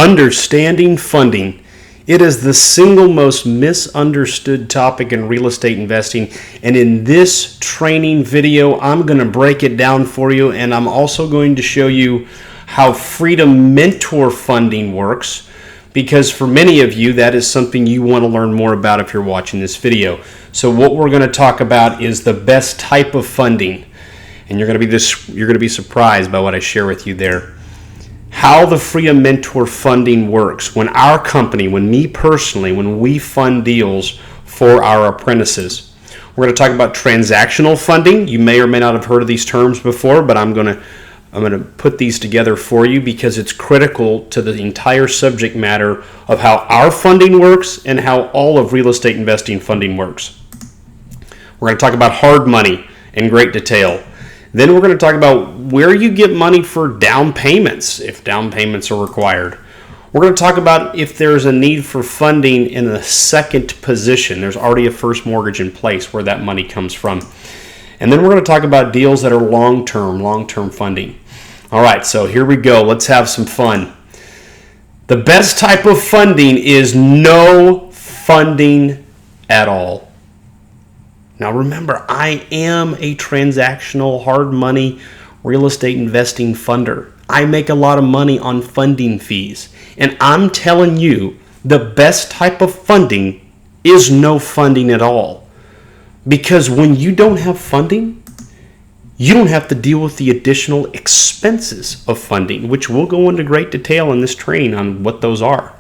Understanding funding. It is the single most misunderstood topic in real estate investing. And in this training video, I'm going to break it down for you. And I'm also going to show you how Freedom Mentor funding works, because for many of you, that is something you want to learn more about if you're watching this video. So what we're going to talk about is the best type of funding. And you're going to be surprised by what I share with you there. How the Freedom Mentor funding works. When our company, when me personally, when we fund deals for our apprentices. We're going to talk about transactional funding. You may or may not have heard of these terms before, but I'm going to put these together for you because it's critical to the entire subject matter of how our funding works and how all of real estate investing funding works. We're going to talk about hard money in great detail. Then we're going to talk about where you get money for down payments, if down payments are required. We're going to talk about if there's a need for funding in a second position. There's already a first mortgage in place, where that money comes from. And then we're going to talk about deals that are long-term funding. All right, so here we go. Let's have some fun. The best type of funding is no funding at all. Now remember, I am a transactional hard money real estate investing funder. I make a lot of money on funding fees. And I'm telling you, the best type of funding is no funding at all. Because when you don't have funding, you don't have to deal with the additional expenses of funding, which we'll go into great detail in this training on what those are.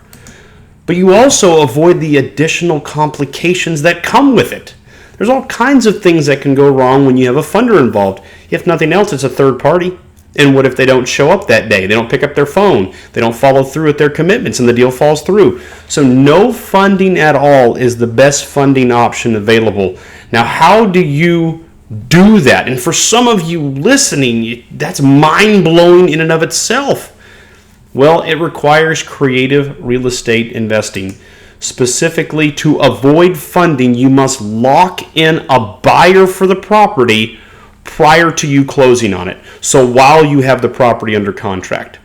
But you also avoid the additional complications that come with it. There's all kinds of things that can go wrong when you have a funder involved. If nothing else, it's a third party. And what if they don't show up that day? They don't pick up their phone. They don't follow through with their commitments and the deal falls through. So no funding at all is the best funding option available. Now, how do you do that? And for some of you listening, that's mind-blowing in and of itself. Well, it requires creative real estate investing. Specifically, to avoid funding, you must lock in a buyer for the property prior to you closing on it. So while you have the property under contract.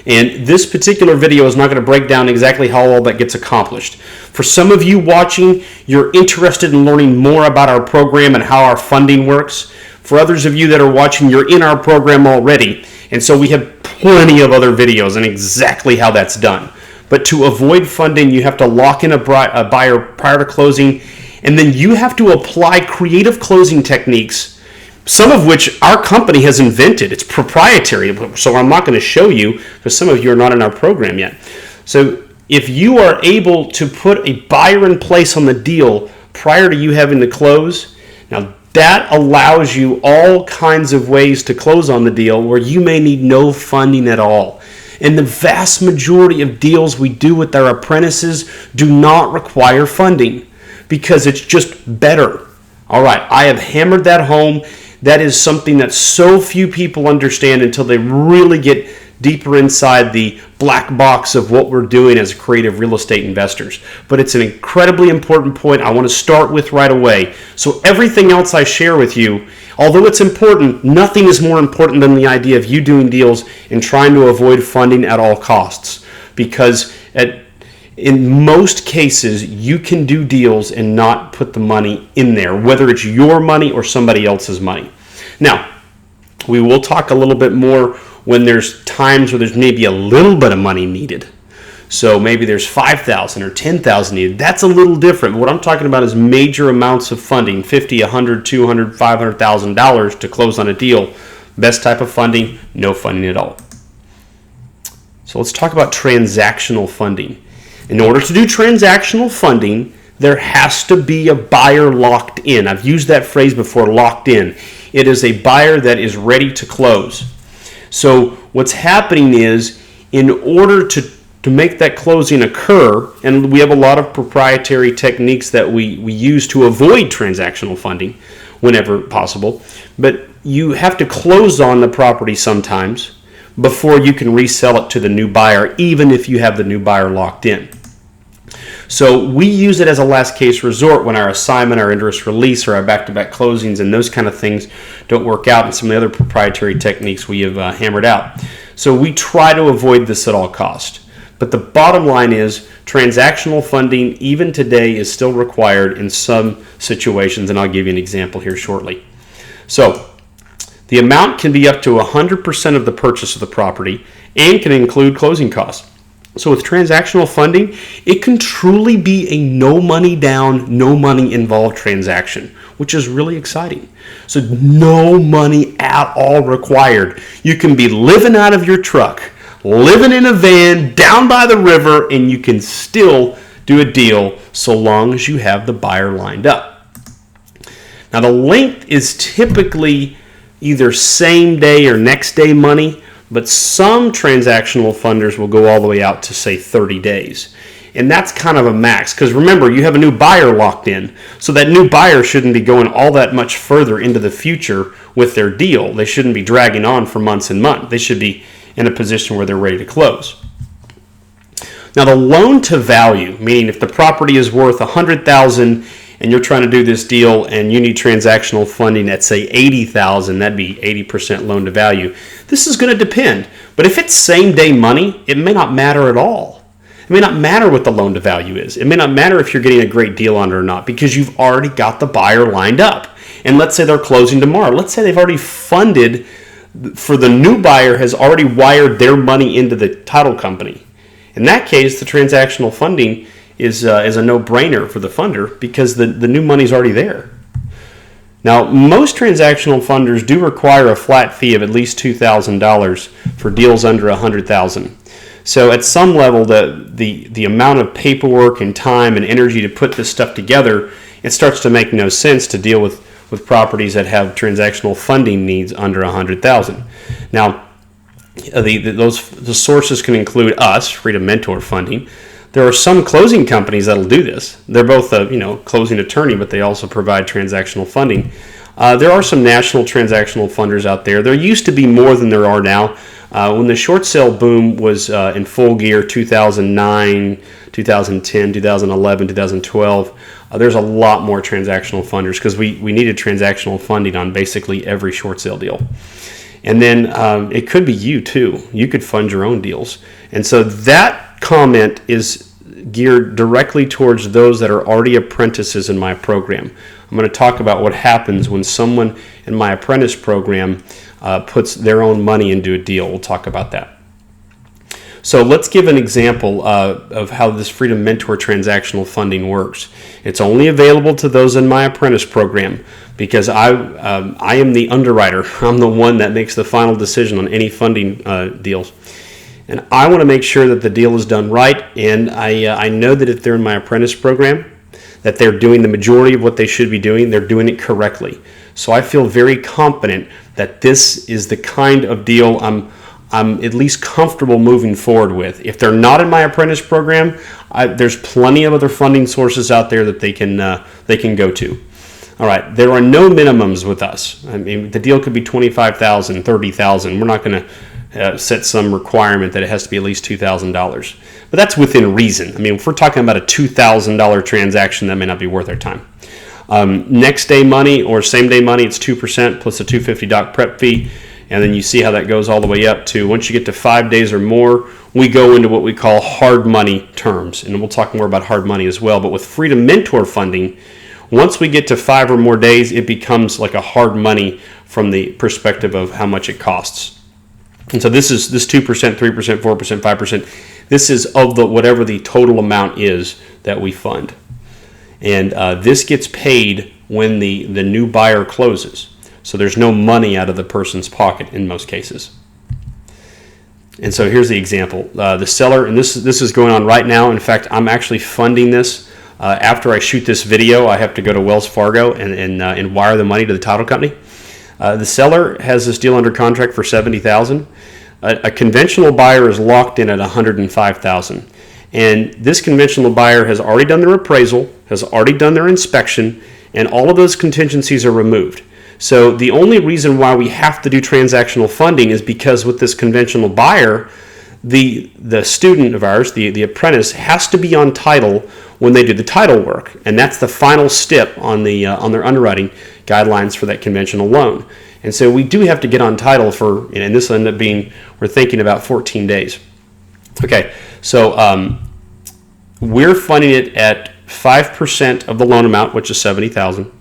And this particular video is not going to break down exactly how all that gets accomplished. For some of you watching, you're interested in learning more about our program and how our funding works. For others of you that are watching, you're in our program already. And so we have plenty of other videos on exactly how that's done. But to avoid funding, you have to lock in a buyer prior to closing, and then you have to apply creative closing techniques, some of which our company has invented. It's proprietary, so I'm not going to show you because some of you are not in our program yet. So if you are able to put a buyer in place on the deal prior to you having to close, now that allows you all kinds of ways to close on the deal where you may need no funding at all. And the vast majority of deals we do with our apprentices do not require funding because it's just better. All right, I have hammered that home. That is something that so few people understand until they really get deeper inside the black box of what we're doing as creative real estate investors. But it's an incredibly important point I want to start with right away. So everything else I share with you, although it's important, nothing is more important than the idea of you doing deals and trying to avoid funding at all costs. Because in most cases, you can do deals and not put the money in there, whether it's your money or somebody else's money. Now, we will talk a little bit more when there's times where there's maybe a little bit of money needed. So maybe there's $5,000 or $10,000 needed. That's a little different. What I'm talking about is major amounts of funding, $50,000, $100,000, $200,000, $500,000 to close on a deal. Best type of funding, no funding at all. So let's talk about transactional funding. In order to do transactional funding, there has to be a buyer locked in. I've used that phrase before, locked in. It is a buyer that is ready to close. So what's happening is, in order to make that closing occur, and we have a lot of proprietary techniques that we use to avoid transactional funding whenever possible, but you have to close on the property sometimes before you can resell it to the new buyer, even if you have the new buyer locked in. So we use it as a last case resort when our assignment, our interest release, or our back-to-back closings and those kind of things don't work out, and some of the other proprietary techniques we have hammered out. So we try to avoid this at all cost. But the bottom line is transactional funding, even today, is still required in some situations, and I'll give you an example here shortly. So the amount can be up to 100% of the purchase of the property and can include closing costs. So with transactional funding, it can truly be a no money down, no money involved transaction, which is really exciting. So no money at all required. You can be living out of your truck, living in a van down by the river, and you can still do a deal so long as you have the buyer lined up. Now the length is typically either same day or next day money, but some transactional funders will go all the way out to say 30 days. And that's kind of a max, because remember, you have a new buyer locked in, so that new buyer shouldn't be going all that much further into the future with their deal. They shouldn't be dragging on for months and months. They should be in a position where they're ready to close. Now the loan to value, meaning if the property is worth $100,000 and you're trying to do this deal and you need transactional funding at say $80,000, that'd be 80% loan to value. This is going to depend, but if it's same day money, it may not matter at all. It may not matter what the loan to value is. It may not matter if you're getting a great deal on it or not, because you've already got the buyer lined up. And let's say they're closing tomorrow. Let's say they've already funded, for the new buyer has already wired their money into the title company. In that case, the transactional funding is a no-brainer for the funder, because the new money's already there. Now, most transactional funders do require a flat fee of at least $2,000 for deals under $100,000. So at some level, the amount of paperwork and time and energy to put this stuff together, it starts to make no sense to deal with properties that have transactional funding needs under $100,000. Now, the sources can include us, Freedom Mentor Funding. There are some closing companies that'll do this. They're both a closing attorney, but they also provide transactional funding. There are some national transactional funders out there. There used to be more than there are now. When the short sale boom was in full gear, 2009, 2010, 2011, 2012, there's a lot more transactional funders, because we needed transactional funding on basically every short sale deal. And then it could be you too. You could fund your own deals. And so that comment is geared directly towards those that are already apprentices in my program. I'm going to talk about what happens when someone in my apprentice program puts their own money into a deal. We'll talk about that. So let's give an example of how this Freedom Mentor transactional funding works. It's only available to those in my apprentice program, because I am the underwriter. I'm the one that makes the final decision on any funding deals. And I want to make sure that the deal is done right, and I know that if they're in my apprentice program, that they're doing the majority of what they should be doing, they're doing it correctly. So I feel very confident that this is the kind of deal I'm at least comfortable moving forward with. If they're not in my apprentice program, there's plenty of other funding sources out there that they can go to. All right, there are no minimums with us. I mean, the deal could be $25,000, $30,000. We're not going to set some requirement that it has to be at least $2,000. But that's within reason. I mean, if we're talking about a $2,000 transaction, that may not be worth our time. Next day money or same day money, it's 2% plus a $250 doc prep fee. And then you see how that goes all the way up to, once you get to 5 days or more, we go into what we call hard money terms. And we'll talk more about hard money as well. But with Freedom Mentor funding, once we get to 5 or more days, it becomes like a hard money from the perspective of how much it costs. And so this 2%, 3%, 4%, 5%. This is of whatever the total amount is that we fund. And this gets paid when the new buyer closes. So there's no money out of the person's pocket in most cases. And so here's the example. The seller, and this is going on right now. In fact, I'm actually funding this. After I shoot this video, I have to go to Wells Fargo and wire the money to the title company. The seller has this deal under contract for $70,000. A conventional buyer is locked in at $105,000. And this conventional buyer has already done their appraisal, has already done their inspection, and all of those contingencies are removed. So the only reason why we have to do transactional funding is because with this conventional buyer, the student of ours, the apprentice, has to be on title when they do the title work. And that's the final step on their underwriting guidelines for that conventional loan. And so we do have to get on title for, and this will end up being, we're thinking about 14 days. Okay, so we're funding it at 5% of the loan amount, which is $70,000,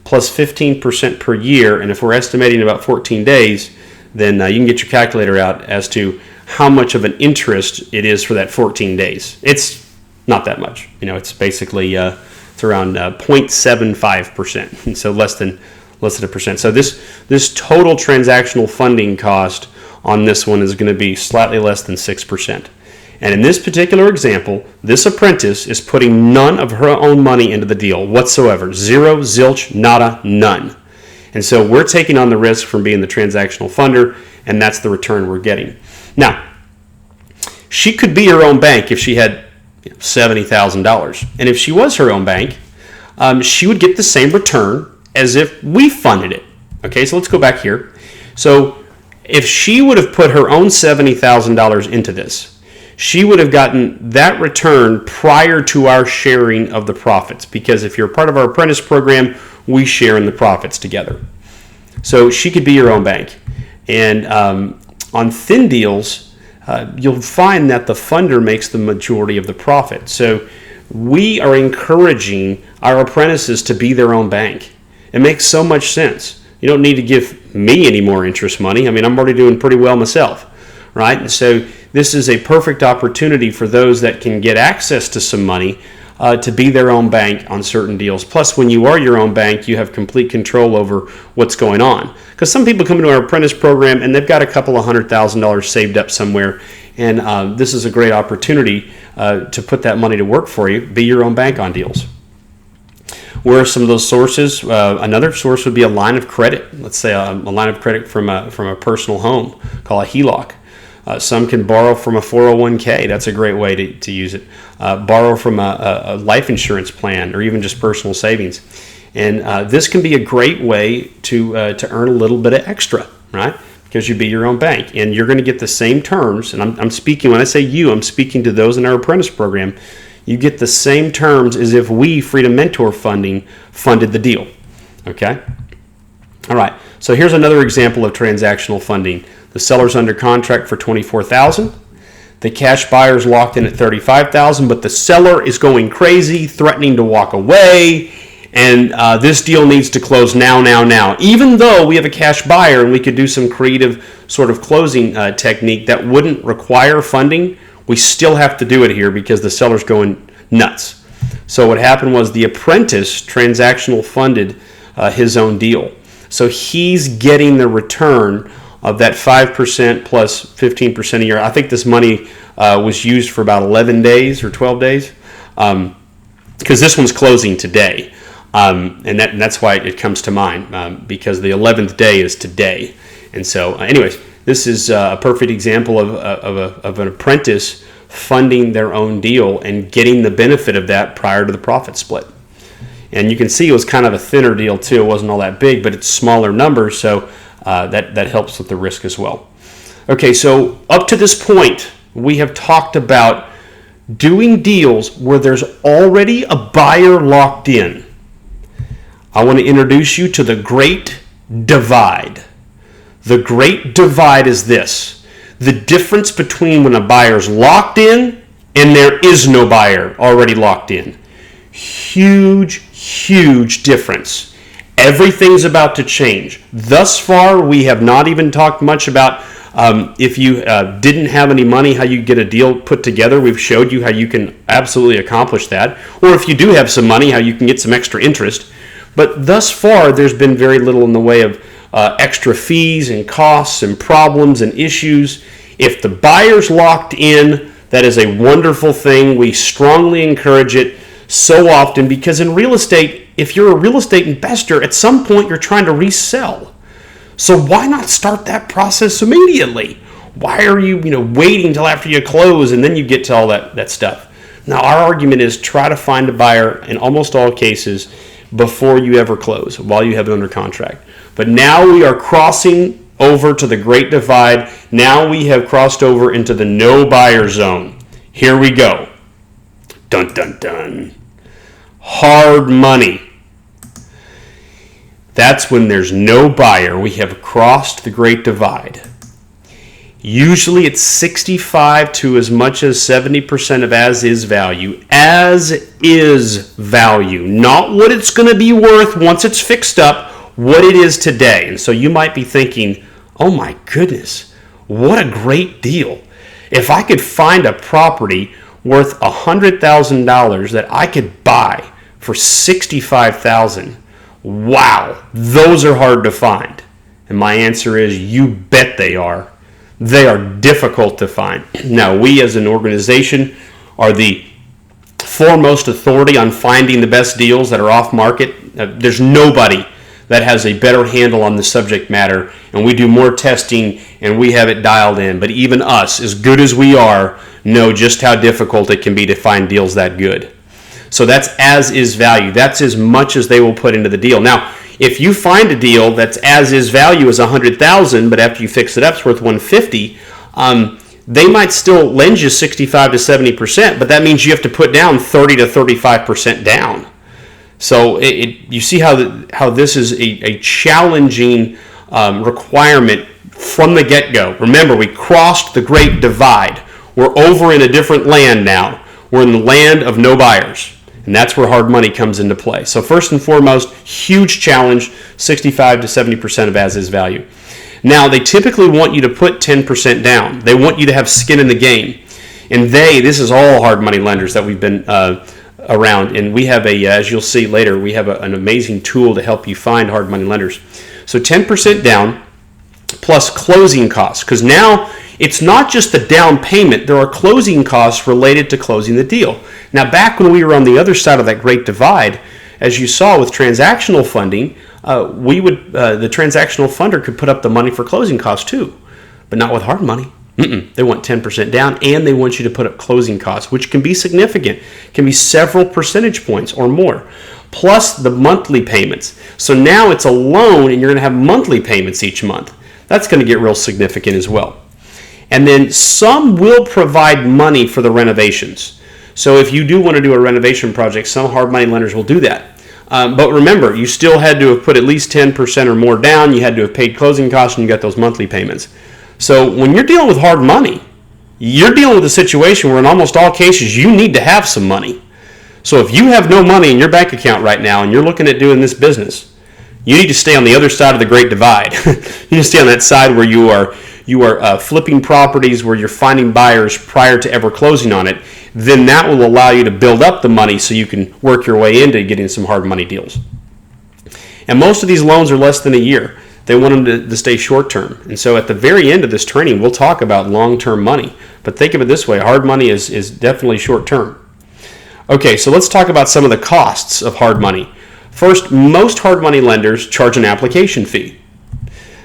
plus 15% per year. And if we're estimating about 14 days, then you can get your calculator out as to how much of an interest it is for that 14 days. It's not that much. It's basically it's around 0.75%, and so less than a percent. So this total transactional funding cost on this one is going to be slightly less than 6%. And in this particular example, this apprentice is putting none of her own money into the deal whatsoever. Zero, zilch, nada, none. And so we're taking on the risk from being the transactional funder, and that's the return we're getting. Now, she could be her own bank if she had $70,000. And if she was her own bank, she would get the same return as if we funded it. Okay, so let's go back here. So if she would have put her own $70,000 into this, she would have gotten that return prior to our sharing of the profits, because if you're part of our apprentice program, we share in the profits together. So she could be your own bank. And on thin deals, you'll find that the funder makes the majority of the profit. So we are encouraging our apprentices to be their own bank. It makes so much sense. You don't need to give me any more interest money. I mean, I'm already doing pretty well myself, right? And so this is a perfect opportunity for those that can get access to some money to be their own bank on certain deals. Plus, when you are your own bank, you have complete control over what's going on. Because some people come into our apprentice program and they've got a couple of $100,000 saved up somewhere, and this is a great opportunity to put that money to work for you. Be your own bank on deals. Where are some of those sources? Another source would be a line of credit. Let's say a line of credit from a personal home, called a HELOC. Some can borrow from a 401k. That's a great way to use it. Borrow from a life insurance plan, or even just personal savings. And this can be a great way to earn a little bit of extra, right? Because you be your own bank, and you're going to get the same terms. And I'm speaking, when I say you, I'm speaking to those in our apprentice program. You get the same terms as if we, Freedom Mentor Funding, funded the deal. Okay? All right. So here's another example of transactional funding. The seller's under contract for $24,000. The cash buyer's locked in at $35,000, but the seller is going crazy, threatening to walk away, and this deal needs to close now. Even though we have a cash buyer and we could do some creative sort of closing technique that wouldn't require funding, we still have to do it here because the seller's going nuts. So what happened was the apprentice transactional funded his own deal. So he's getting the return of that 5% plus 15% a year. I think this money was used for about 11 days or 12 days, because this one's closing today. And that's why it comes to mind, because the 11th day is today. And so anyways, this is a perfect example of an apprentice funding their own deal and getting the benefit of that prior to the profit split. And you can see it was kind of a thinner deal too. It wasn't all that big, but it's smaller numbers, so that helps with the risk as well. Okay, so up to this point, we have talked about doing deals where there's already a buyer locked in. I want to introduce you to the Great Divide. The Great Divide is this: the difference between when a buyer's locked in and there is no buyer already locked in. Huge difference. Everything's about to change. Thus far, we have not even talked much about if you didn't have any money, how you get a deal put together. We've showed you how you can absolutely accomplish that. Or if you do have some money, how you can get some extra interest. But thus far, there's been very little in the way of extra fees and costs and problems and issues. If the buyer's locked in, that is a wonderful thing. We strongly encourage it so often, because in real estate, if you're a real estate investor, at some point you're trying to resell. So why not start that process immediately? Why are you waiting until after you close and then you get to all that stuff? Now, our argument is try to find a buyer in almost all cases before you ever close, while you have it under contract. But now we are crossing over to the Great Divide. Now we have crossed over into the no buyer zone. Here we go. Dun, dun, dun. Hard money. That's when there's no buyer. We have crossed the Great Divide. Usually it's 65 to as much as 70% of as-is value. As-is value, not what it's going to be worth once it's fixed up, what it is today. And so you might be thinking, oh my goodness, what a great deal. If I could find a property worth $100,000 that I could buy for $65,000, wow, those are hard to find. And my answer is, you bet they are. They are difficult to find. Now, we as an organization are the foremost authority on finding the best deals that are off market. There's nobody that has a better handle on the subject matter, and we do more testing and we have it dialed in. But even us, as good as we are, know just how difficult it can be to find deals that good. So that's as is value. That's as much as they will put into the deal. Now, if you find a deal that's as is value is $100,000, but after you fix it up, it's worth $150,000, they might still lend you 65 to 70%, but that means you have to put down 30 to 35% down. So you see how this is a challenging requirement from the get-go. Remember, we crossed the Great Divide. We're over in a different land now. We're in the land of no buyers. And that's where hard money comes into play. So first and foremost, huge challenge, 65 to 70% of as-is value. Now, they typically want you to put 10% down. They want you to have skin in the game. And this is all hard money lenders that we've been around. And we have as you'll see later, we have an amazing tool to help you find hard money lenders. So 10% down plus closing costs. Because now it's not just the down payment. There are closing costs related to closing the deal. Now, back when we were on the other side of that Great Divide, as you saw with transactional funding, the transactional funder could put up the money for closing costs too, but not with hard money. They want 10% down, and they want you to put up closing costs, which can be significant, can be several percentage points or more, plus the monthly payments. So now it's a loan, and you're going to have monthly payments each month. That's going to get real significant as well. And then some will provide money for the renovations. So if you do want to do a renovation project, some hard money lenders will do that. But remember, you still had to have put at least 10% or more down. You had to have paid closing costs, and you got those monthly payments. So when you're dealing with hard money, you're dealing with a situation where in almost all cases you need to have some money. So if you have no money in your bank account right now and you're looking at doing this business, you need to stay on the other side of the Great Divide. You need to stay on that side where you are flipping properties, where you're finding buyers prior to ever closing on it. Then that will allow you to build up the money so you can work your way into getting some hard money deals. And most of these loans are less than a year. They want them to stay short term. And so at the very end of this training, we'll talk about long-term money. But think of it this way, hard money is definitely short term. Okay, so let's talk about some of the costs of hard money. First, most hard money lenders charge an application fee.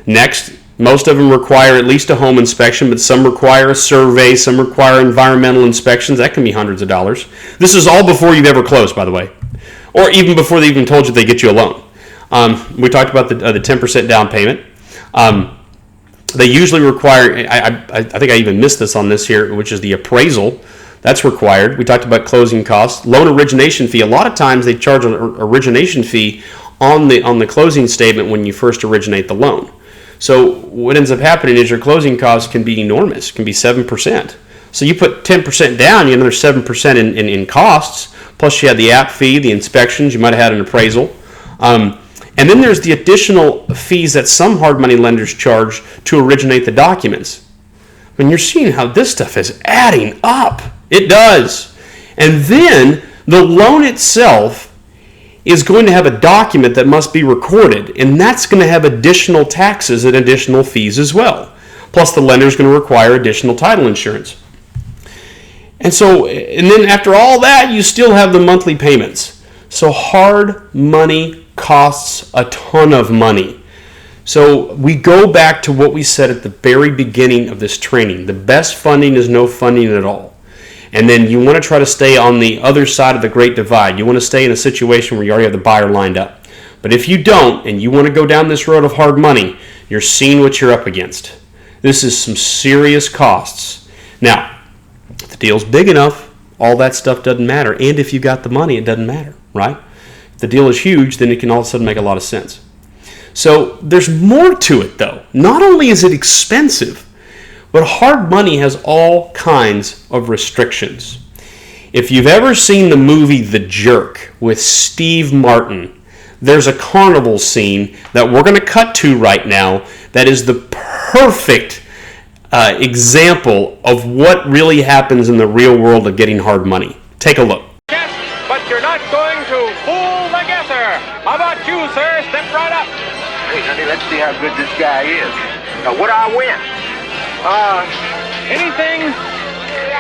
Next, most of them require at least a home inspection, but some require a survey, some require environmental inspections. That can be hundreds of dollars. This is all before you've ever closed, by the way, or even before they even told you they get you a loan. We talked about the 10% down payment. They usually require, I think I even missed this on this here, which is the appraisal. That's required. We talked about closing costs. Loan origination fee. A lot of times they charge an origination fee on the closing statement when you first originate the loan. So what ends up happening is your closing costs can be enormous, can be 7%. So you put 10% down, you have another 7% in costs, plus you had the app fee, the inspections, you might have had an appraisal. And then there's the additional fees that some hard money lenders charge to originate the documents. When you're seeing how this stuff is adding up, it does. And then the loan itself is going to have a document that must be recorded, and that's going to have additional taxes and additional fees as well. Plus the lender is going to require additional title insurance. And then after all that, you still have the monthly payments. So hard money costs a ton of money. So we go back to what we said at the very beginning of this training. The best funding is no funding at all. And then you want to try to stay on the other side of the Great Divide. You want to stay in a situation where you already have the buyer lined up. But if you don't, and you want to go down this road of hard money, you're seeing what you're up against. This is some serious costs. Now, if the deal's big enough, all that stuff doesn't matter. And if you got the money, it doesn't matter, right? If the deal is huge, then it can all of a sudden make a lot of sense. So there's more to it though. Not only is it expensive, but hard money has all kinds of restrictions. If you've ever seen the movie The Jerk with Steve Martin, there's a carnival scene that we're going to cut to right now that is the perfect example of what really happens in the real world of getting hard money. Take a look. Yes, but you're not going to fool the guesser. How about you, sir? Step right up. Hey, honey, let's see how good this guy is. Now, what do I win? Anything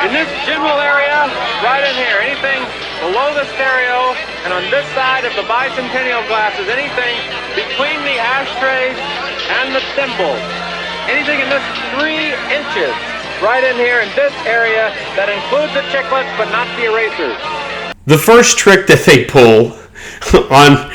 in this general area, right in here. Anything below the stereo and on this side of the bicentennial glasses. Anything between the ashtrays and the thimbles. Anything in this 3 inches right in here in this area that includes the chiclets but not the erasers. The first trick that they pull on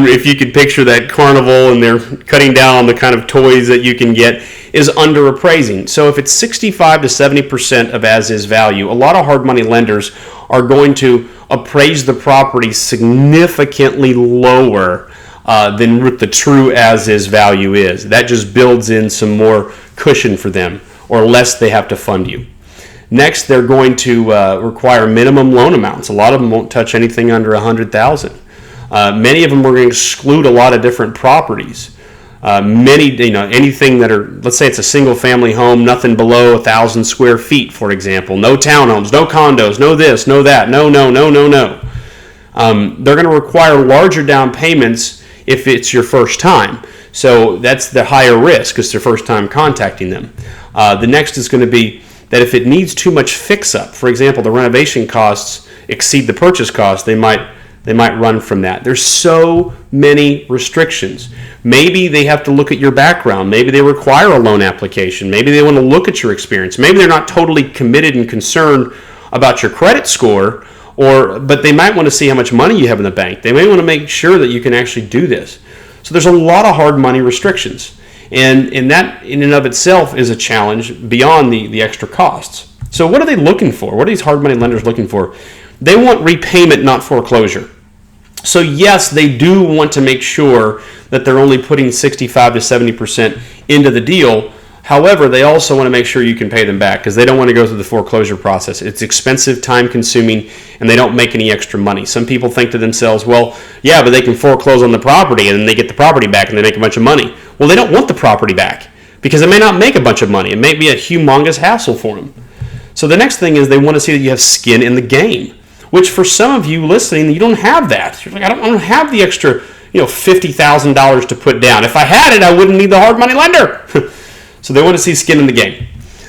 if you could picture that carnival and they're cutting down on the kind of toys that you can get is underappraising. So if it's 65 to 70% of as-is value, a lot of hard money lenders are going to appraise the property significantly lower than what the true as-is value is. That just builds in some more cushion for them, or less they have to fund you. Next, they're going to require minimum loan amounts. A lot of them won't touch anything under $100,000. Many of them are going to exclude a lot of different properties. Anything that are, let's say it's a single family home, nothing below 1,000 square feet, for example. No townhomes, no condos, no this, no that, no. They're going to require larger down payments if it's your first time. So that's the higher risk because it's their first time contacting them. The next is going to be that if it needs too much fix-up, for example, the renovation costs exceed the purchase cost, they might run from that. There's so many restrictions. Maybe they have to look at your background. Maybe they require a loan application. Maybe they want to look at your experience. Maybe they're not totally committed and concerned about your credit score, but they might want to see how much money you have in the bank. They may want to make sure that you can actually do this. So there's a lot of hard money restrictions. And that in and of itself is a challenge beyond the extra costs. So what are they looking for? What are these hard money lenders looking for? They want repayment, not foreclosure. So yes, they do want to make sure that they're only putting 65 to 70% into the deal. However, they also want to make sure you can pay them back because they don't want to go through the foreclosure process. It's expensive, time-consuming, and they don't make any extra money. Some people think to themselves, well, yeah, but they can foreclose on the property and then they get the property back and they make a bunch of money. Well, they don't want the property back because it may not make a bunch of money. It may be a humongous hassle for them. So the next thing is they want to see that you have skin in the game, which for some of you listening, you don't have that. You're like, I don't have the extra, $50,000 to put down. If I had it, I wouldn't need the hard money lender. So they want to see skin in the game.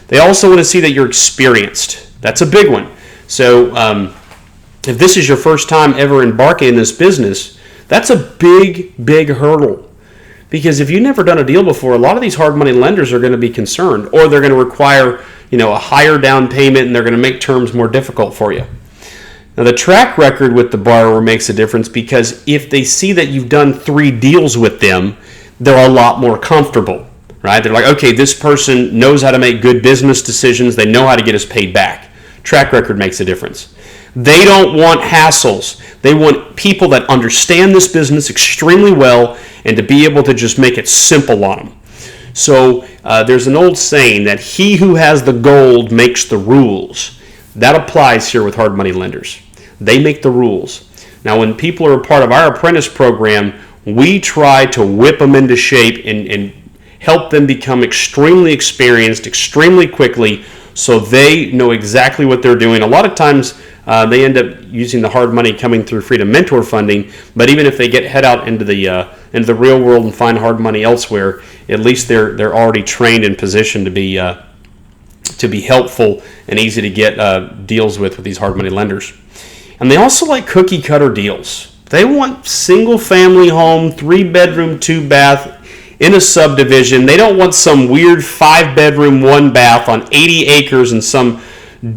They also want to see that you're experienced. That's a big one. So if this is your first time ever embarking in this business, that's a big hurdle. Because if you've never done a deal before, a lot of these hard money lenders are going to be concerned, or they're going to require, a higher down payment, and they're going to make terms more difficult for you. Now, the track record with the borrower makes a difference because if they see that you've done 3 deals with them, they're a lot more comfortable, right? They're like, okay, this person knows how to make good business decisions. They know how to get us paid back. Track record makes a difference. They don't want hassles. They want people that understand this business extremely well and to be able to just make it simple on them. So there's an old saying that he who has the gold makes the rules. That applies here with hard money lenders. They make the rules. Now, when people are a part of our apprentice program, we try to whip them into shape and help them become extremely experienced, extremely quickly, so they know exactly what they're doing. A lot of times, they end up using the hard money coming through Freedom Mentor funding, but even if they head out into the real world and find hard money elsewhere, at least they're already trained and positioned to be helpful and easy to get deals with these hard money lenders. And they also like cookie cutter deals. They want single family home, 3-bedroom, 2-bath in a subdivision. They don't want some weird 5-bedroom, 1-bath on 80 acres in some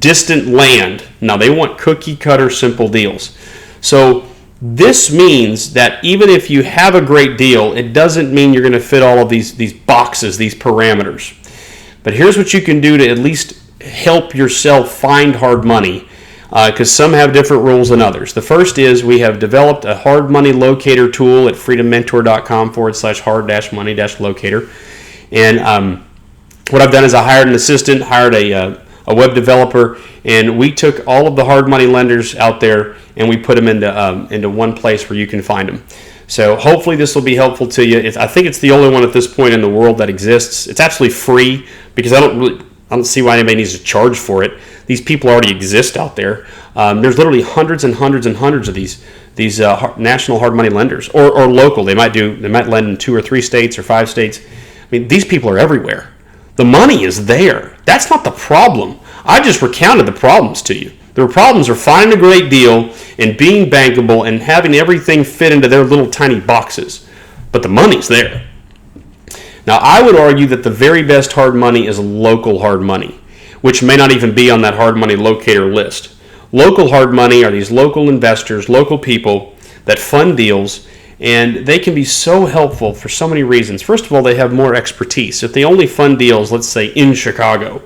distant land. No, they want cookie cutter simple deals. So this means that even if you have a great deal, it doesn't mean you're going to fit all of these boxes, these parameters. But here's what you can do to at least help yourself find hard money. because some have different rules than others. The first is we have developed a hard money locator tool at freedommentor.com/hard-money-locator. And what I've done is I hired an assistant, hired a web developer, and we took all of the hard money lenders out there and we put them into one place where you can find them. So hopefully this will be helpful to you. I think it's the only one at this point in the world that exists. It's absolutely free because I don't see why anybody needs to charge for it. These people already exist out there. There's literally hundreds and hundreds and hundreds of these national hard money lenders or local. They might lend in 2 or 3 states or 5 states. I mean, these people are everywhere. The money is there. That's not the problem. I just recounted the problems to you. The problems are finding a great deal and being bankable and having everything fit into their little tiny boxes. But the money's there. Now, I would argue that the very best hard money is local hard money, which may not even be on that hard money locator list. Local hard money are these local investors, local people that fund deals, and they can be so helpful for so many reasons. First of all, they have more expertise. If they only fund deals, let's say in Chicago,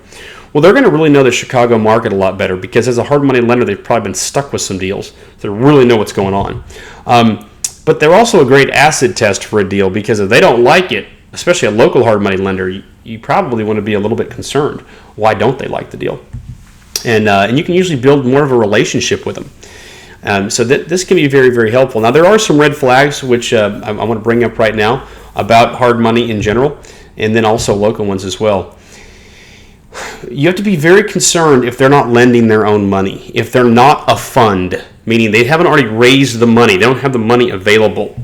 well, they're going to really know the Chicago market a lot better because as a hard money lender, they've probably been stuck with some deals. So they really know what's going on. But they're also a great acid test for a deal because if they don't like it, especially a local hard money lender, you probably want to be a little bit concerned. Why don't they like the deal? And you can usually build more of a relationship with them. So this can be very, very helpful. Now, there are some red flags, which I want to bring up right now about hard money in general, and then also local ones as well. You have to be very concerned if they're not lending their own money, if they're not a fund, meaning they haven't already raised the money, they don't have the money available.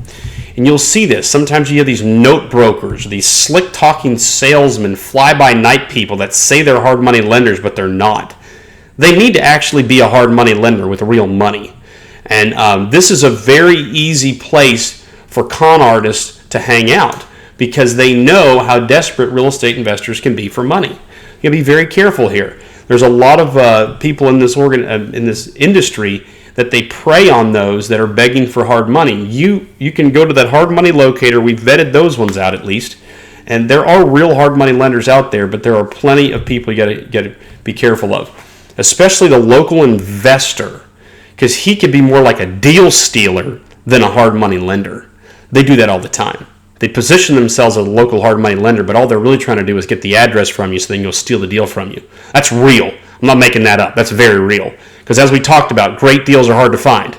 And you'll see this. Sometimes you have these note brokers, these slick-talking salesmen, fly-by-night people that say they're hard money lenders, but they're not. They need to actually be a hard money lender with real money. And this is a very easy place for con artists to hang out because they know how desperate real estate investors can be for money. You got to be very careful here. There's a lot of people in this industry that they prey on those that are begging for hard money. You can go to that hard money locator. We've vetted those ones out at least. And there are real hard money lenders out there, but there are plenty of people you got to be careful of, especially the local investor, because he could be more like a deal stealer than a hard money lender. They do that all the time. They position themselves as a local hard money lender, but all they're really trying to do is get the address from you so they can go steal the deal from you. That's real. I'm not making that up. That's very real. Because as we talked about, great deals are hard to find.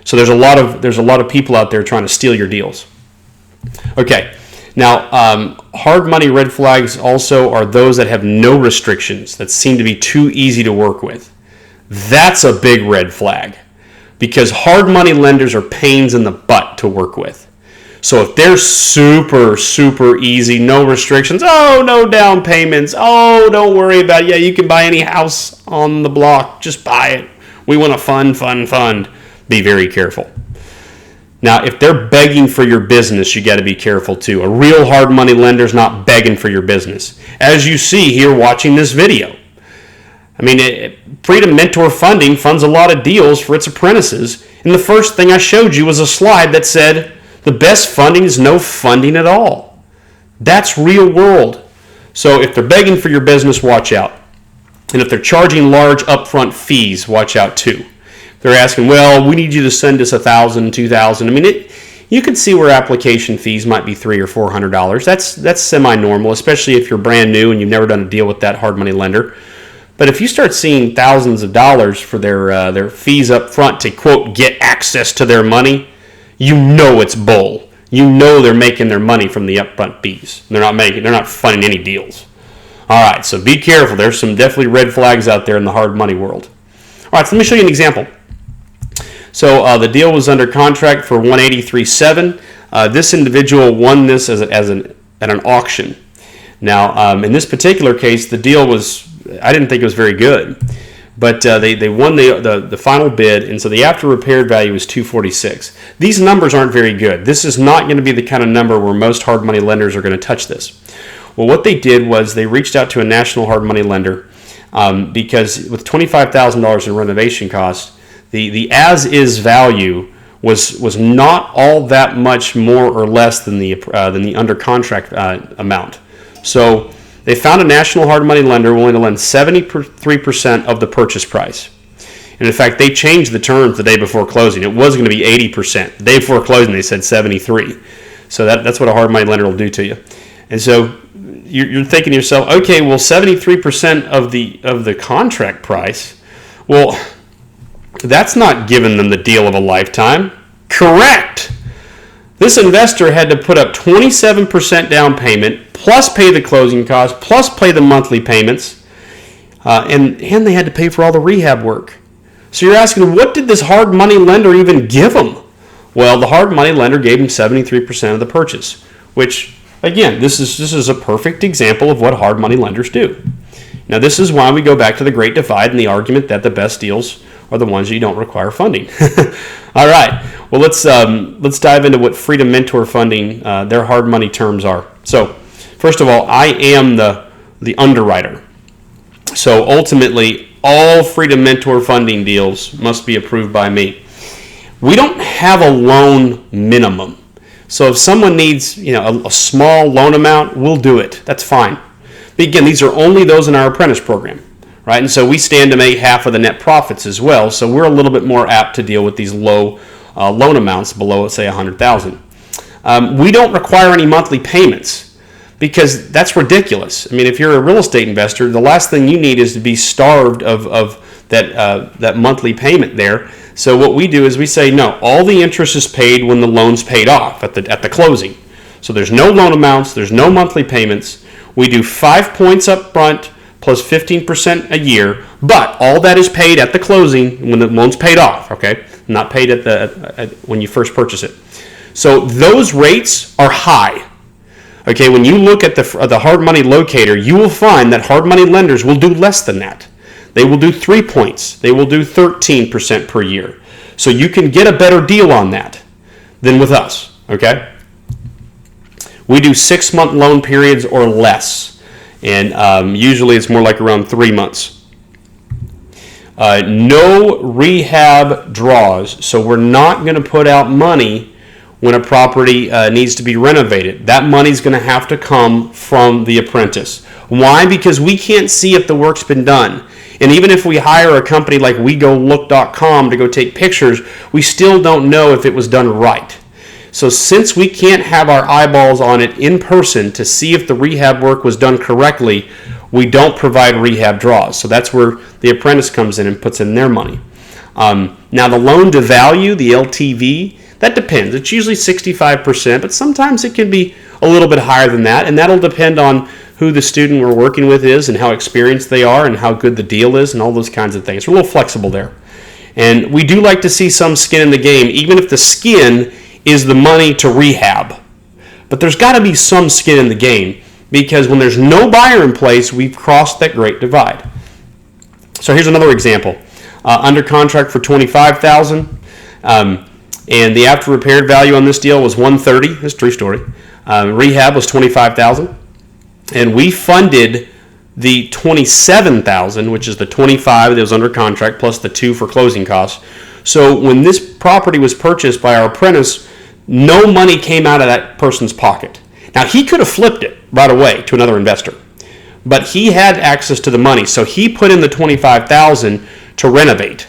So there's a lot of people out there trying to steal your deals. Okay. Now, hard money red flags also are those that have no restrictions, that seem to be too easy to work with. That's a big red flag because hard money lenders are pains in the butt to work with. So if they're super, super easy, no restrictions, no down payments, don't worry about it. Yeah, you can buy any house on the block, just buy it. We want to fund. Be very careful. Now, if they're begging for your business, you got to be careful too. A real hard money lender's not begging for your business. As you see here watching this video. I mean, Freedom Mentor Funding funds a lot of deals for its apprentices. And the first thing I showed you was a slide that said, the best funding is no funding at all. That's real world. So if they're begging for your business, watch out. And if they're charging large upfront fees, watch out too. They're asking, well, we need you to send us $1,000, $2,000. I mean, you can see where application fees might be $300 or $400. That's semi-normal, especially if you're brand new and you've never done a deal with that hard money lender. But if you start seeing thousands of dollars for their fees up front to, quote, get access to their money, you know it's bull. You know they're making their money from the upfront fees. They're not funding any deals. All right, so be careful. There's some definitely red flags out there in the hard money world. All right, so let me show you an example. So the deal was under contract for $183,700. This individual won this at an auction. Now, in this particular case, the deal I didn't think it was very good. But they won the final bid, and so the after repaired value is $246,000. These numbers aren't very good. This is not going to be the kind of number where most hard money lenders are going to touch this. Well, what they did was they reached out to a national hard money lender because with $25,000 in renovation costs, the as-is value was not all that much more or less than the under contract amount. So they found a national hard money lender willing to lend 73% of the purchase price. And in fact, they changed the terms the day before closing. It was going to be 80%. The day before closing, they said 73%. So that's what a hard money lender will do to you. And so you're thinking to yourself, okay, well, 73% of the contract price, well, that's not giving them the deal of a lifetime. Correct. This investor had to put up 27% down payment, plus pay the closing costs, plus pay the monthly payments, and they had to pay for all the rehab work. So you're asking, what did this hard money lender even give them? Well, the hard money lender gave them 73% of the purchase, which, again, this is a perfect example of what hard money lenders do. Now, this is why we go back to the Great Divide and the argument that the best deals are the ones you don't require funding. All right. Well, let's dive into what Freedom Mentor Funding, their hard money terms are. So, first of all, I am the underwriter. So ultimately, all Freedom Mentor Funding deals must be approved by me. We don't have a loan minimum. So if someone needs, a small loan amount, we'll do it. That's fine. But again, these are only those in our apprentice program, right? And so we stand to make half of the net profits as well. So we're a little bit more apt to deal with these low loan amounts below, let's say, $100,000. We don't require any monthly payments because that's ridiculous. I mean, if you're a real estate investor, the last thing you need is to be starved of that monthly payment there. So what we do is we say, no, all the interest is paid when the loan's paid off at the closing. So there's no loan amounts, there's no monthly payments. We do 5 points up front plus 15% a year, but all that is paid at the closing when the loan's paid off, okay? Not paid when you first purchase it. So those rates are high. Okay, when you look at the hard money locator, you will find that hard money lenders will do less than that. They will do 3 points. They will do 13% per year. So you can get a better deal on that than with us, okay? We do 6-month loan periods or less, and usually it's more like around 3 months. No rehab draws, so we're not going to put out money when a property needs to be renovated. That money's going to have to come from the apprentice. Why? Because we can't see if the work's been done. And even if we hire a company like WeGoLook.com to go take pictures, we still don't know if it was done right. So since we can't have our eyeballs on it in person to see if the rehab work was done correctly, we don't provide rehab draws. So that's where the apprentice comes in and puts in their money. Now the loan to value, the LTV, that depends. It's usually 65%, but sometimes it can be a little bit higher than that, and that'll depend on who the student we're working with is and how experienced they are and how good the deal is and all those kinds of things. We're a little flexible there. And we do like to see some skin in the game, even if the skin is the money to rehab. But there's got to be some skin in the game, because when there's no buyer in place, we've crossed that great divide. So here's another example. Under contract for $25,000, and the after repaired value on this deal was $130,000. It's a true story. Rehab was $25,000. And we funded the $27,000, which is the $25,000 that was under contract, plus the $2,000 for closing costs. So when this property was purchased by our apprentice, no money came out of that person's pocket. Now, he could have flipped it right away to another investor, but he had access to the money. So he put in the $25,000 to renovate.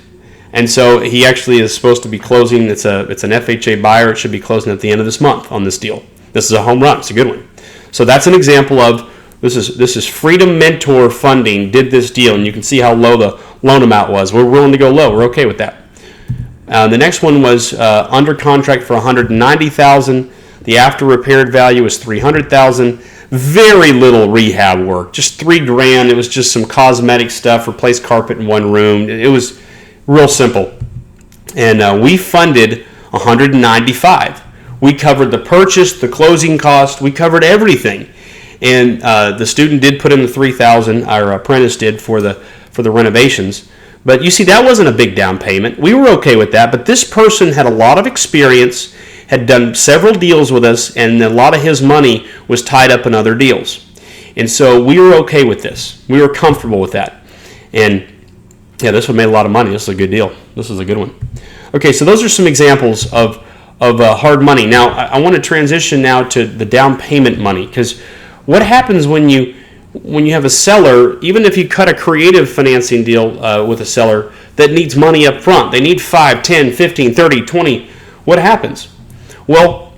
And so he actually is supposed to be closing. It's an FHA buyer. It should be closing at the end of this month on this deal. This is a home run. It's a good one. So that's an example of this is Freedom Mentor Funding did this deal, and you can see how low the loan amount was. We're willing to go low. We're okay with that. The next one was under contract for $190,000. The after repaired value was $300,000. Very little rehab work, just $3,000. It was just some cosmetic stuff, replace carpet in one room. It was real simple, and we funded $195,000. We covered the purchase, the closing cost. We covered everything, and the student did put in the $3,000. Our apprentice did for the renovations. But you see, that wasn't a big down payment. We were okay with that. But this person had a lot of experience, had done several deals with us, and a lot of his money was tied up in other deals. And so we were okay with this. We were comfortable with that. And yeah, this one made a lot of money. This is a good deal. This is a good one. Okay, so those are some examples of hard money. Now, I want to transition now to the down payment money, because what happens when you when you have a seller, even if you cut a creative financing deal with a seller that needs money up front, they need 5, 10, 15, 30, 20, what happens? Well,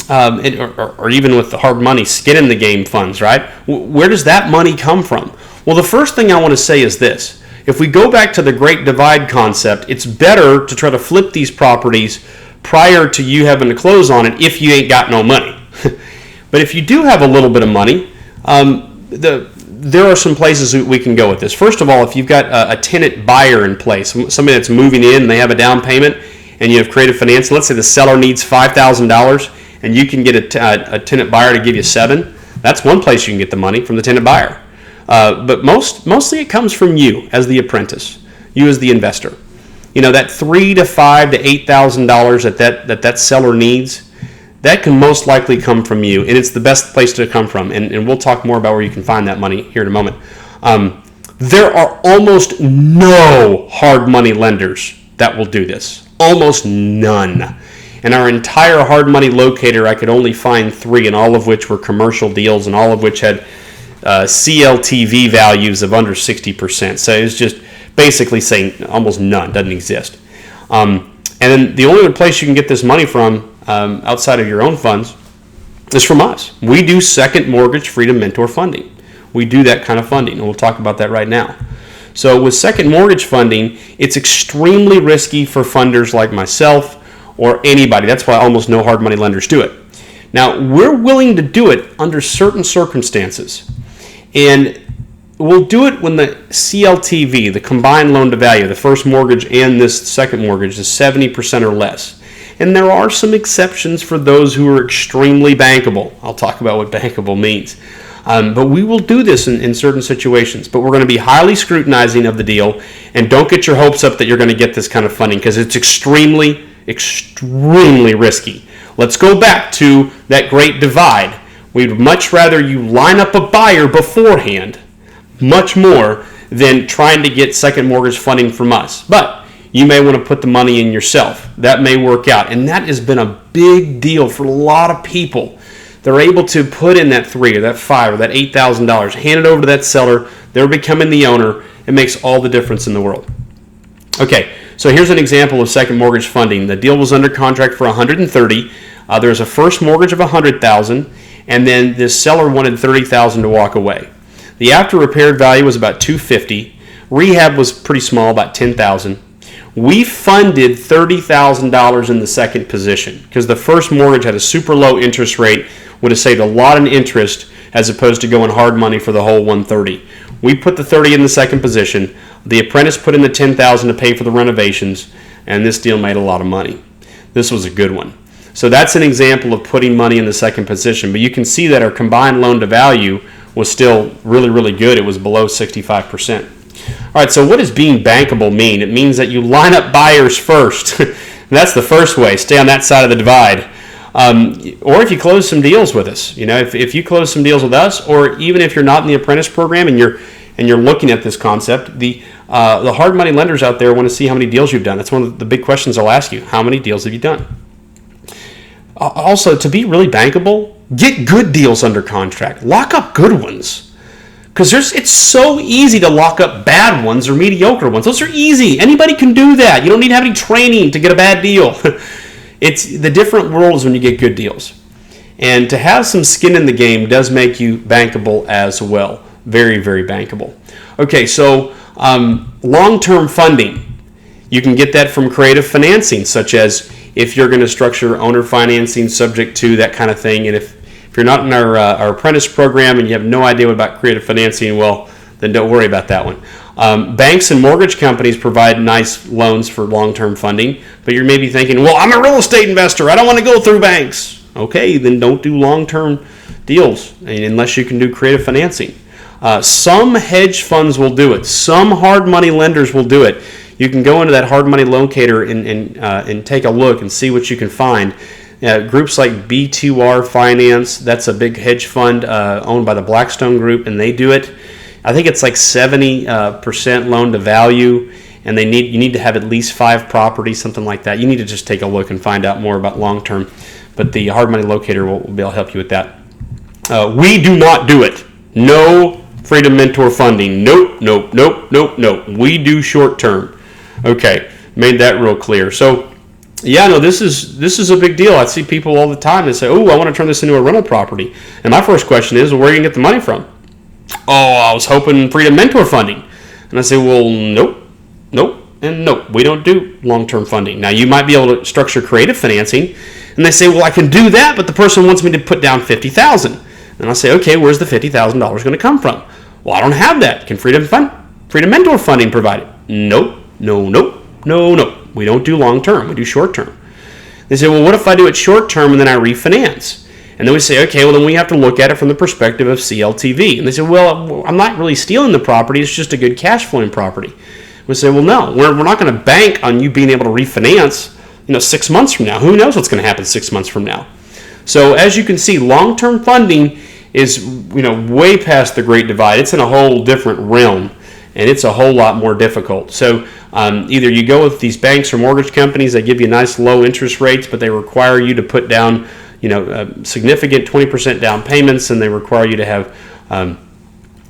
or even with the hard money, skin in the game funds, right? Where does that money come from? Well, the first thing I want to say is this. If we go back to the Great Divide concept, it's better to try to flip these properties prior to you having to close on it if you ain't got no money. But if you do have a little bit of money, there are some places we can go with this. First of all, if you've got a tenant buyer in place, somebody that's moving in and they have a down payment and you have creative financing, let's say the seller needs $5,000 and you can get a tenant buyer to give you $7,000, that's one place you can get the money, from the tenant buyer. But mostly it comes from you as the apprentice, you as the investor. You know, that $3,000 to $5,000 to $8,000 that seller needs, that can most likely come from you, and it's the best place to come from. And we'll talk more about where you can find that money here in a moment. There are almost no hard money lenders that will do this. Almost none. In our entire hard money locator, I could only find 3, and all of which were commercial deals, and all of which had CLTV values of under 60%. So it's just basically saying almost none, doesn't exist. And then the only other place you can get this money from outside of your own funds is from us. We do second mortgage freedom mentor funding. We do that kind of funding, and we'll talk about that right now. So with second mortgage funding, it's extremely risky for funders like myself or anybody. That's why almost no hard money lenders do it. Now, we're willing to do it under certain circumstances. And we'll do it when the CLTV, the combined loan to value, the first mortgage and this second mortgage, is 70% or less. And there are some exceptions for those who are extremely bankable. I'll talk about what bankable means. But we will do this in certain situations. But we're going to be highly scrutinizing of the deal. And don't get your hopes up that you're going to get this kind of funding, because it's extremely risky. Let's go back to that Great Divide. We'd much rather you line up a buyer beforehand, much more than trying to get second mortgage funding from us. But you may want to put the money in yourself. That may work out. And that has been a big deal for a lot of people. They're able to put in that $3,000 or that $5,000 or that $8,000, hand it over to that seller. They're becoming the owner. It makes all the difference in the world. Okay, so here's an example of second mortgage funding. The deal was under contract for $130,000. There's a first mortgage of $100,000, and then this seller wanted $30,000 to walk away. The after repaired value was about $250,000. Rehab was pretty small, about $10,000. We funded $30,000 in the second position because the first mortgage had a super low interest rate, would have saved a lot in interest as opposed to going hard money for the whole $130,000. We put the $30,000 in the second position. The apprentice put in the $10,000 to pay for the renovations, and this deal made a lot of money. This was a good one. So that's an example of putting money in the second position. But you can see that our combined loan to value was still really good. It was below 65%. All right, so what does being bankable mean? It means that you line up buyers first. That's the first way. Stay on that side of the divide. Or if you close some deals with us, if you close some deals with us, or even if you're not in the apprentice program and you're looking at this concept, the hard money lenders out there want to see how many deals you've done. That's one of the big questions I'll ask you. How many deals have you done? Also, to be really bankable, get good deals under contract. Lock up good ones. Because it's so easy to lock up bad ones or mediocre ones. Those are easy. Anybody can do that. You don't need to have any training to get a bad deal. It's the different world is when you get good deals. And to have some skin in the game does make you bankable as well. Very bankable. Okay, so long-term funding. You can get that from creative financing, such as if you're going to structure owner financing subject to that kind of thing. And if you're not in our apprentice program and you have no idea about creative financing, well, then don't worry about that one. Banks and mortgage companies provide nice loans for long-term funding, but you're maybe thinking, well, I'm a real estate investor. I don't want to go through banks. Okay, then don't do long-term deals unless you can do creative financing. Some hedge funds will do it. Some hard money lenders will do it. You can go into that hard money locator and take a look and see what you can find. Groups like B2R Finance, that's a big hedge fund owned by the Blackstone Group, and they do it. I think it's like 70% loan to value, and you need to have at least 5 properties, something like that. You need to just take a look and find out more about long term. But the hard money locator will be able to help you with that. We do not do it. No Freedom Mentor funding. Nope, nope, nope, nope, nope. We do short term. Okay, made that real clear. So, yeah, no, this is a big deal. I see people all the time that say, "Oh, I want to turn this into a rental property." And my first question is, well, where are you going to get the money from? Oh, I was hoping Freedom Mentor funding. And I say, well, nope, and nope. We don't do long-term funding. Now, you might be able to structure creative financing. And they say, well, I can do that, but the person wants me to put down $50,000. And I say, okay, where's the $50,000 going to come from? Well, I don't have that. Can Freedom Mentor funding provide it? Nope, no. We don't do long-term. We do short-term. They say, well, what if I do it short-term and then I refinance? And then we say, okay, well, then we have to look at it from the perspective of CLTV. And they say, well, I'm not really stealing the property. It's just a good cash flowing property. We say, well, no, we're not going to bank on you being able to refinance 6 months from now. Who knows what's going to happen 6 months from now? So as you can see, long-term funding is way past the Great Divide. It's in a whole different realm, and it's a whole lot more difficult. So either you go with these banks or mortgage companies that give you nice low interest rates, but they require you to put down significant 20% down payments, and they require you to have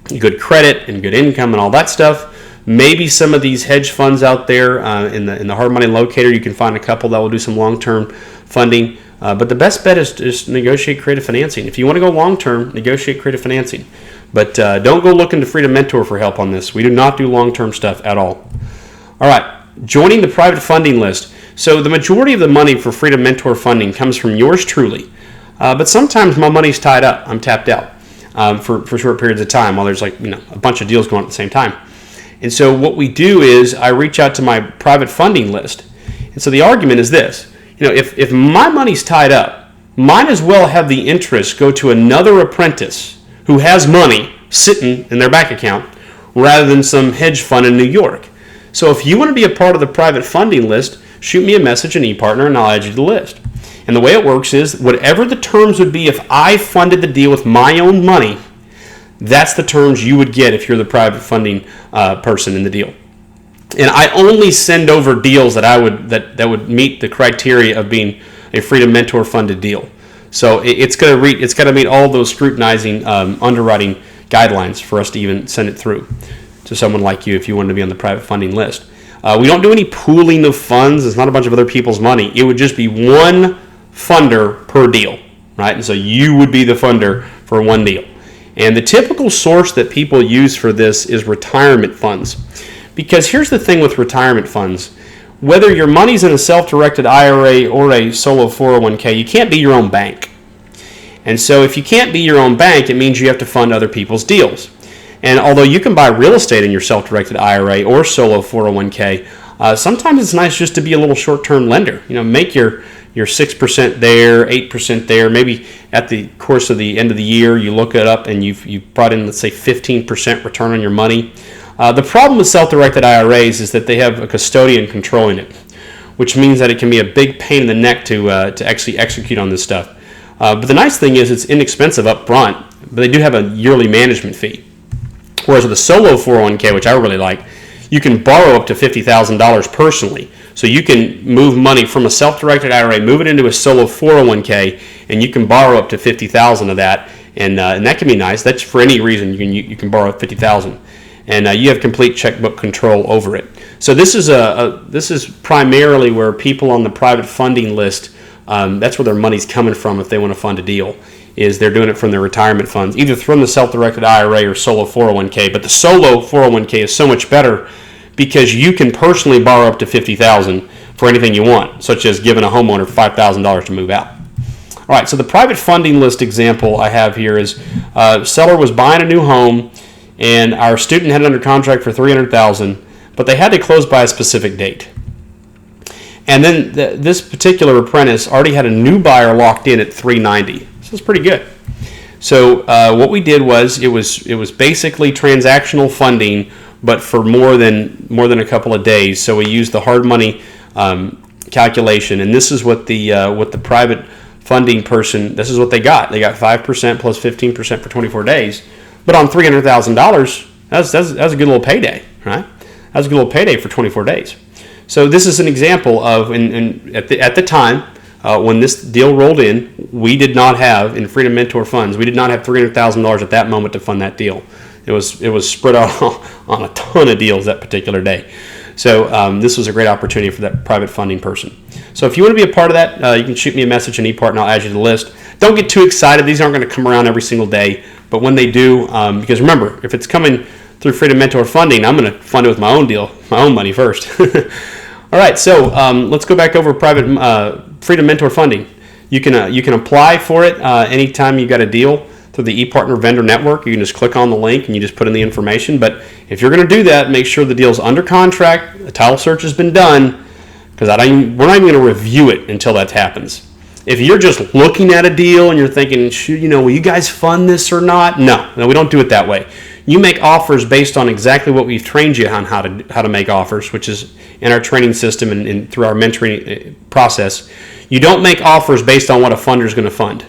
good credit and good income and all that stuff. Maybe some of these hedge funds out there in the hard money locator, you can find a couple that will do some long-term funding. But the best bet is just negotiate creative financing. If you want to go long-term, negotiate creative financing. But don't go looking to Freedom Mentor for help on this. We do not do long-term stuff at all. All right, joining the private funding list. So the majority of the money for Freedom Mentor funding comes from yours truly. But sometimes my money's tied up. I'm tapped out for short periods of time while there's a bunch of deals going on at the same time. And so what we do is I reach out to my private funding list. And so the argument is this. If my money's tied up, might as well have the interest go to another apprentice who has money sitting in their bank account rather than some hedge fund in New York. So if you want to be a part of the private funding list, shoot me a message in ePartner and I'll add you to the list. And the way it works is whatever the terms would be if I funded the deal with my own money, that's the terms you would get if you're the private funding person in the deal. And I only send over deals that would meet the criteria of being a Freedom Mentor funded deal. So it's got to meet all those scrutinizing underwriting guidelines for us to even send it through to someone like you if you want to be on the private funding list. We don't do any pooling of funds. It's not a bunch of other people's money. It would just be one funder per deal, right? And so you would be the funder for one deal. And the typical source that people use for this is retirement funds. Because here's the thing with retirement funds. Whether your money's in a self-directed IRA or a solo 401k, you can't be your own bank. And so if you can't be your own bank, it means you have to fund other people's deals. And although you can buy real estate in your self-directed IRA or solo 401k, sometimes it's nice just to be a little short-term lender. Make your 6% there, 8% there. Maybe at the course of the end of the year, you look it up and you've brought in, let's say, 15% return on your money. The problem with self-directed IRAs is that they have a custodian controlling it, which means that it can be a big pain in the neck to actually execute on this stuff. But the nice thing is it's inexpensive up front, but they do have a yearly management fee. Whereas with a solo 401k, which I really like, you can borrow up to $50,000 personally. So you can move money from a self-directed IRA, move it into a solo 401k, and you can borrow up to $50,000 of that, and that can be nice. That's for any reason you can borrow $50,000, and you have complete checkbook control over it. So this is primarily where people on the private funding list, that's where their money's coming from if they want to fund a deal. Is they're doing it from their retirement funds, either from the self-directed IRA or solo 401k. But the solo 401k is so much better because you can personally borrow up to $50,000 for anything you want, such as giving a homeowner $5,000 to move out. All right, so the private funding list example I have here is seller was buying a new home, and our student had it under contract for $300,000, but they had to close by a specific date. And then this particular apprentice already had a new buyer locked in at $390,000. So it's pretty good. So what we did was it was basically transactional funding, but for more than a couple of days. So we used the hard money calculation, and this is what the private funding person, this is what they got. They got 5% plus 15% for 24 days. But on $300,000, that's a good little payday, right? That's a good little payday for 24 days. So this is an example of, at the time, when this deal rolled in, we did not have, in Freedom Mentor funds, we did not have $300,000 at that moment to fund that deal. It was spread out on a ton of deals that particular day. So this was a great opportunity for that private funding person. So if you want to be a part of that, you can shoot me a message on ePart and I'll add you to the list. Don't get too excited. These aren't going to come around every single day. But when they do, because remember, if it's coming through Freedom Mentor funding, I'm going to fund it with my own deal, my own money first. All right, so let's go back over private Freedom Mentor funding. You can apply for it anytime you got a deal through the ePartner vendor network. You can just click on the link and you just put in the information. But if you're going to do that, make sure the deal's under contract, the title search has been done, because we're not even going to review it until that happens. If you're just looking at a deal and you're thinking, will you guys fund this or not? No, we don't do it that way. You make offers based on exactly what we've trained you on how to make offers, which is in our training system and through our mentoring process. You don't make offers based on what a funder is going to fund.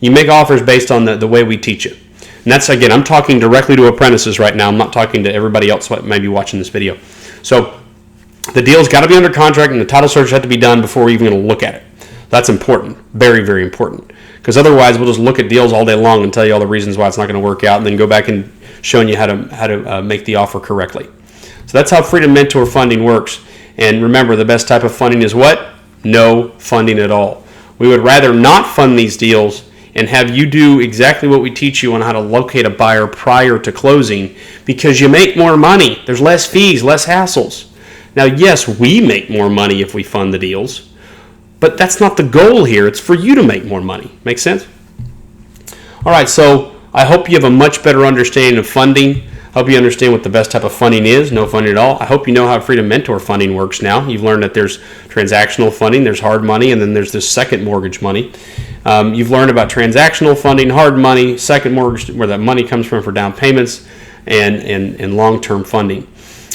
You make offers based on the way we teach it. And that's, again, I'm talking directly to apprentices right now. I'm not talking to everybody else that may be watching this video. So the deal's got to be under contract and the title search has to be done before we're even going to look at it. That's important. Very, very important. Because otherwise we'll just look at deals all day long and tell you all the reasons why it's not going to work out and then go back and showing you how to make the offer correctly. So that's how Freedom Mentor funding works. And remember, the best type of funding is what? No funding at all. We would rather not fund these deals and have you do exactly what we teach you on how to locate a buyer prior to closing, because you make more money. There's less fees, less hassles. Now, yes, we make more money if we fund the deals, but that's not the goal here. It's for you to make more money. Make sense? All right, so I hope you have a much better understanding of funding. I hope you understand what the best type of funding is, no funding at all. I hope you know how Freedom Mentor funding works now. You've learned that there's transactional funding, there's hard money, and then there's this second mortgage money. You've learned about transactional funding, hard money, second mortgage, where that money comes from for down payments, and long-term funding.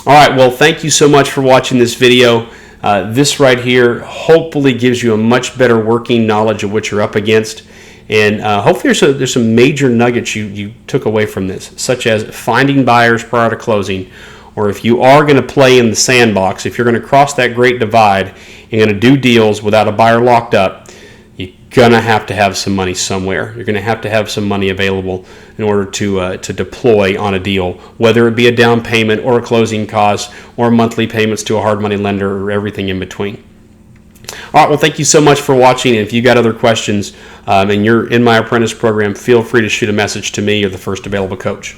All right, well, thank you so much for watching this video. This right here hopefully gives you a much better working knowledge of what you're up against. And hopefully there's some major nuggets you took away from this, such as finding buyers prior to closing, or if you are going to play in the sandbox, if you're going to cross that great divide and going to do deals without a buyer locked up, you're going to have some money somewhere. You're going to have some money available in order to deploy on a deal, whether it be a down payment or a closing cost or monthly payments to a hard money lender or everything in between. All right, well, thank you so much for watching. And if you got other questions and you're in my apprentice program, feel free to shoot a message to me or the first available coach.